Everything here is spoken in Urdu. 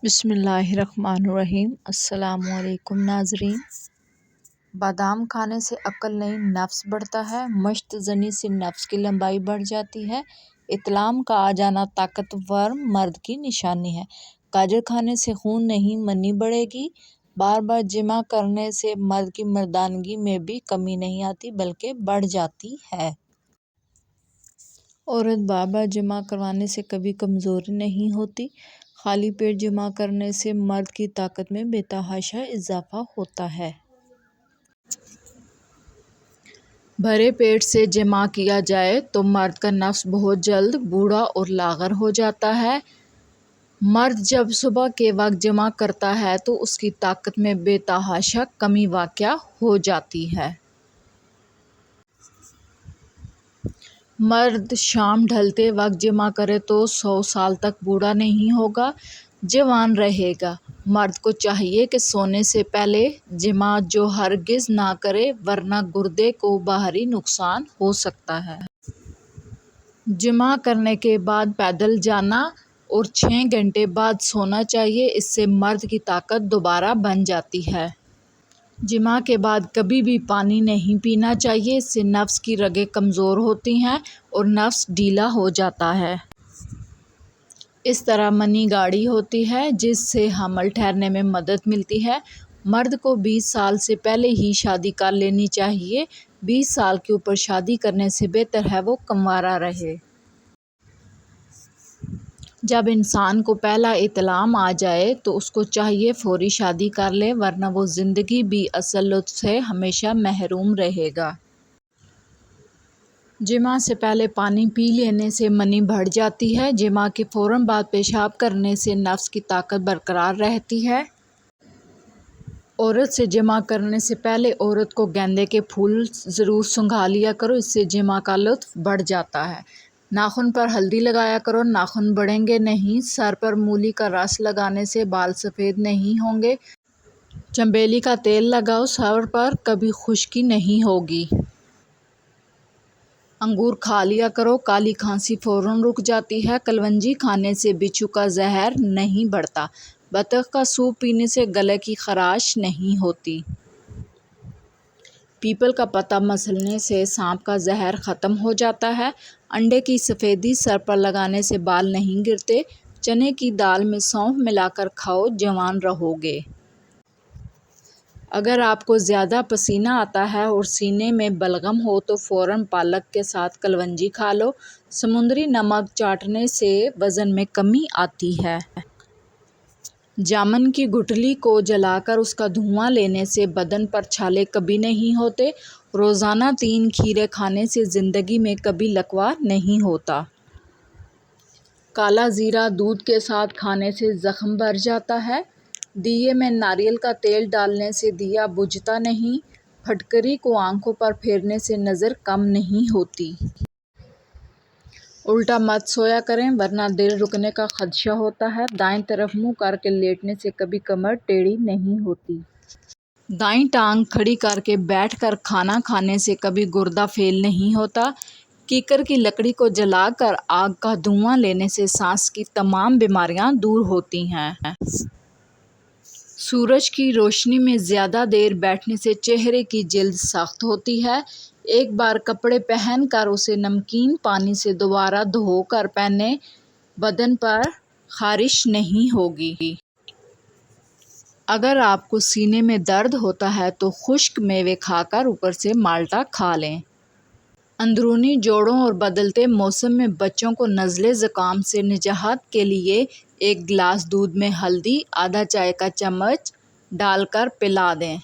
بسم اللہ الرحمن الرحیم۔ السلام علیکم ناظرین۔ بادام کھانے سے عقل نہیں نفس بڑھتا ہے، مشت زنی سے نفس کی لمبائی بڑھ جاتی ہے، اطلام کا آ جانا طاقتور مرد کی نشانی ہے، گاجر کھانے سے خون نہیں منی بڑھے گی، بار بار جمع کرنے سے مرد کی مردانگی میں بھی کمی نہیں آتی بلکہ بڑھ جاتی ہے۔ عورت بار بار جمع کروانے سے کبھی کمزور نہیں ہوتی، خالی پیٹ جمع کرنے سے مرد کی طاقت میں بے تحاشا اضافہ ہوتا ہے۔ بھرے پیٹ سے جمع کیا جائے تو مرد کا نفس بہت جلد بوڑھا اور لاغر ہو جاتا ہے۔ مرد جب صبح کے وقت جمع کرتا ہے تو اس کی طاقت میں بے تحاشا کمی واقع ہو جاتی ہے۔ مرد شام ڈھلتے وقت جمع کرے تو 100 سال تک بوڑھا نہیں ہوگا، جوان رہے گا۔ مرد کو چاہیے کہ سونے سے پہلے جمع جو ہرگز نہ کرے ورنہ گردے کو باہری نقصان ہو سکتا ہے۔ جمع کرنے کے بعد پیدل جانا اور 6 گھنٹے بعد سونا چاہیے، اس سے مرد کی طاقت دوبارہ بن جاتی ہے۔ جمع کے بعد کبھی بھی پانی نہیں پینا چاہیے، اس سے نفس کی رگیں کمزور ہوتی ہیں اور نفس ڈھیلا ہو جاتا ہے۔ اس طرح منی گاڑی ہوتی ہے جس سے حمل ٹھہرنے میں مدد ملتی ہے۔ مرد کو 20 سال سے پہلے ہی شادی کر لینی چاہیے، 20 سال کے اوپر شادی کرنے سے بہتر ہے وہ کنوارا رہے۔ جب انسان کو پہلا احتلام آ جائے تو اس کو چاہیے فوری شادی کر لے ورنہ وہ زندگی بھی اصل لطف سے ہمیشہ محروم رہے گا۔ جمع سے پہلے پانی پی لینے سے منی بڑھ جاتی ہے، جمع کے فوراً بعد پیشاب کرنے سے نفس کی طاقت برقرار رہتی ہے۔ عورت سے جمع کرنے سے پہلے عورت کو گیندے کے پھول ضرور سنگھا لیا کرو، اس سے جمع کا لطف بڑھ جاتا ہے۔ ناخن پر ہلدی لگایا کرو، ناخن بڑھیں گے نہیں۔ سر پر مولی کا رس لگانے سے بال سفید نہیں ہوں گے۔ چنبیلی کا تیل لگاؤ سر پر، کبھی خشکی نہیں ہوگی۔ انگور کھا لیا کرو، کالی کھانسی فوراً رک جاتی ہے۔ کلونجی کھانے سے بچھو کا زہر نہیں بڑھتا۔ بطخ کا سوپ پینے سے گلے کی خراش نہیں ہوتی۔ پیپل کا پتا مسلنے سے سانپ کا زہر ختم ہو جاتا ہے۔ انڈے کی سفیدی سر پر لگانے سے بال نہیں گرتے۔ چنے کی دال میں سونف ملا کر کھاؤ، جوان رہو گے۔ اگر آپ کو زیادہ پسینہ آتا ہے اور سینے میں بلغم ہو تو فوراً پالک کے ساتھ کلونجی کھا لو۔ سمندری نمک چاٹنے سے وزن میں کمی آتی ہے۔ جامن کی گٹھلی کو جلا کر اس کا دھواں لینے سے بدن پر چھالے کبھی نہیں ہوتے۔ روزانہ 3 کھیرے کھانے سے زندگی میں کبھی لکوہ نہیں ہوتا۔ کالا زیرہ دودھ کے ساتھ کھانے سے زخم بھر جاتا ہے۔ دیے میں ناریل کا تیل ڈالنے سے دیا بجھتا نہیں۔ پھٹکری کو آنکھوں پر پھیرنے سے نظر کم نہیں ہوتی۔ الٹا مت سویا کریں ورنہ دل رکنے کا خدشہ ہوتا ہے۔ دائیں طرف منہ کر کے لیٹنے سے کبھی کمر ٹیڑھی نہیں ہوتی۔ دائیں ٹانگ کھڑی کر کے بیٹھ کر کھانا کھانے سے کبھی گردہ فیل نہیں ہوتا۔ کیکر کی لکڑی کو جلا کر آگ کا دھواں لینے سے سانس کی تمام بیماریاں دور ہوتی ہیں۔ سورج کی روشنی میں زیادہ دیر بیٹھنے سے چہرے کی جلد سخت ہوتی ہے۔ ایک بار کپڑے پہن کر اسے نمکین پانی سے دوبارہ دھو کر پہنیں، بدن پر خارش نہیں ہوگی۔ اگر آپ کو سینے میں درد ہوتا ہے تو خشک میوے کھا کر اوپر سے مالٹا کھا لیں۔ اندرونی جوڑوں اور بدلتے موسم میں بچوں کو نزلے زکام سے نجات کے لیے 1 گلاس دودھ میں ہلدی آدھا چائے کا چمچ ڈال کر پلا دیں۔